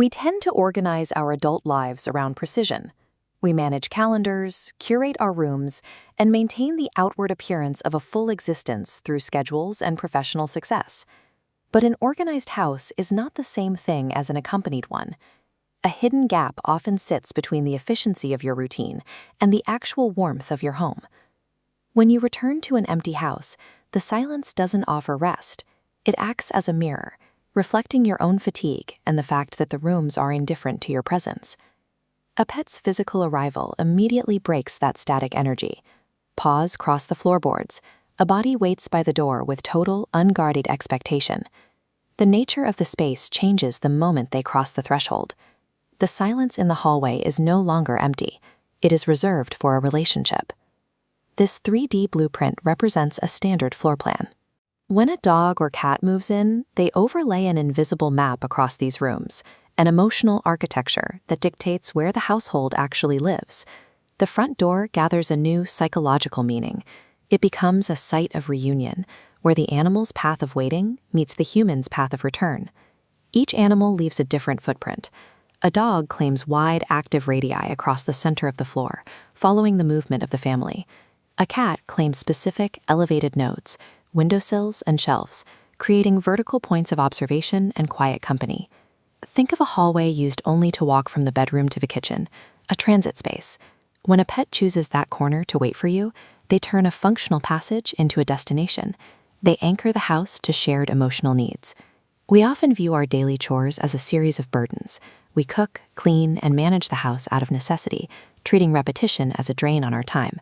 We tend to organize our adult lives around precision. We manage calendars, curate our rooms, and maintain the outward appearance of a full existence through schedules and professional success. But an organized house is not the same thing as an accompanied one. A hidden gap often sits between the efficiency of your routine and the actual warmth of your home. When you return to an empty house, the silence doesn't offer rest. It acts as a mirror, reflecting your own fatigue and the fact that the rooms are indifferent to your presence. A pet's physical arrival immediately breaks that static energy. Paws cross the floorboards. A body waits by the door with total, unguarded expectation. The nature of the space changes the moment they cross the threshold. The silence in the hallway is no longer empty. It is reserved for a relationship. This 3D blueprint represents a standard floor plan. When a dog or cat moves in, they overlay an invisible map across these rooms, an emotional architecture that dictates where the household actually lives. The front door gathers a new psychological meaning. It becomes a site of reunion, where the animal's path of waiting meets the human's path of return. Each animal leaves a different footprint. A dog claims wide, active radii across the center of the floor, following the movement of the family. A cat claims specific, elevated nodes, windowsills and shelves, creating vertical points of observation and quiet company. Think of a hallway used only to walk from the bedroom to the kitchen, a transit space. When a pet chooses that corner to wait for you, they turn a functional passage into a destination. They anchor the house to shared emotional needs. We often view our daily chores as a series of burdens. We cook, clean, and manage the house out of necessity, treating repetition as a drain on our time.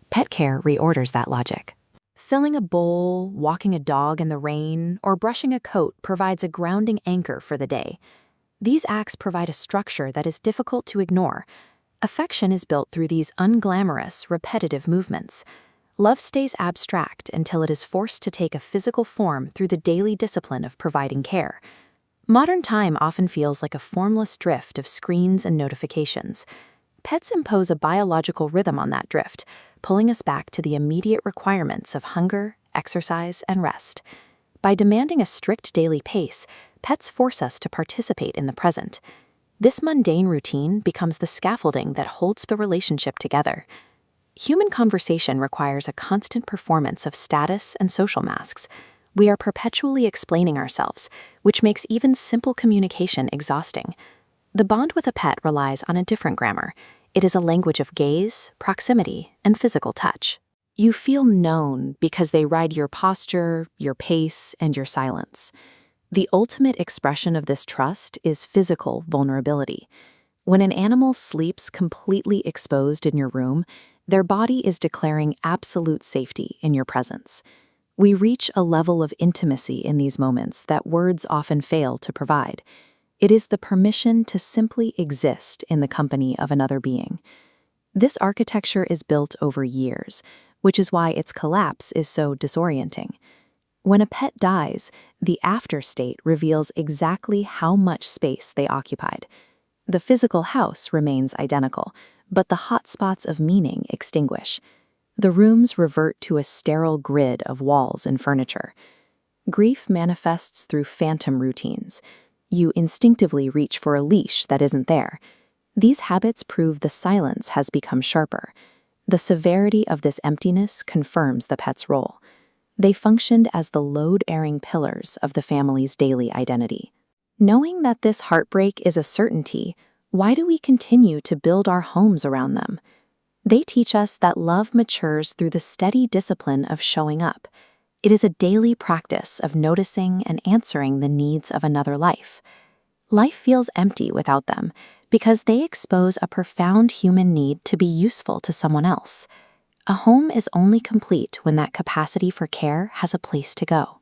Pet care reorders that logic. Filling a bowl, walking a dog in the rain, or brushing a coat provides a grounding anchor for the day. These acts provide a structure that is difficult to ignore. Affection is built through these unglamorous, repetitive movements. Love stays abstract until it is forced to take a physical form through the daily discipline of providing care. Modern time often feels like a formless drift of screens and notifications. Pets impose a biological rhythm on that drift, pulling us back to the immediate requirements of hunger, exercise, and rest. By demanding a strict daily pace, pets force us to participate in the present. This mundane routine becomes the scaffolding that holds the relationship together. Human conversation requires a constant performance of status and social masks. We are perpetually explaining ourselves, which makes even simple communication exhausting. The bond with a pet relies on a different grammar. It is a language of gaze, proximity, and physical touch. You feel known because they ride your posture, your pace, and your silence. The ultimate expression of this trust is physical vulnerability. When an animal sleeps completely exposed in your room, their body is declaring absolute safety in your presence. We reach a level of intimacy in these moments that words often fail to provide. It is the permission to simply exist in the company of another being. This architecture is built over years, which is why its collapse is so disorienting. When a pet dies, the after state reveals exactly how much space they occupied. The physical house remains identical, but the hotspots of meaning extinguish. The rooms revert to a sterile grid of walls and furniture. Grief manifests through phantom routines. You instinctively reach for a leash that isn't there. These habits prove the silence has become sharper. The severity of this emptiness confirms the pet's role. They functioned as the load-bearing pillars of the family's daily identity. Knowing that this heartbreak is a certainty, why do we continue to build our homes around them? They teach us that love matures through the steady discipline of showing up. It is a daily practice of noticing and answering the needs of another life. Life feels empty without them because they expose a profound human need to be useful to someone else. A home is only complete when that capacity for care has a place to go.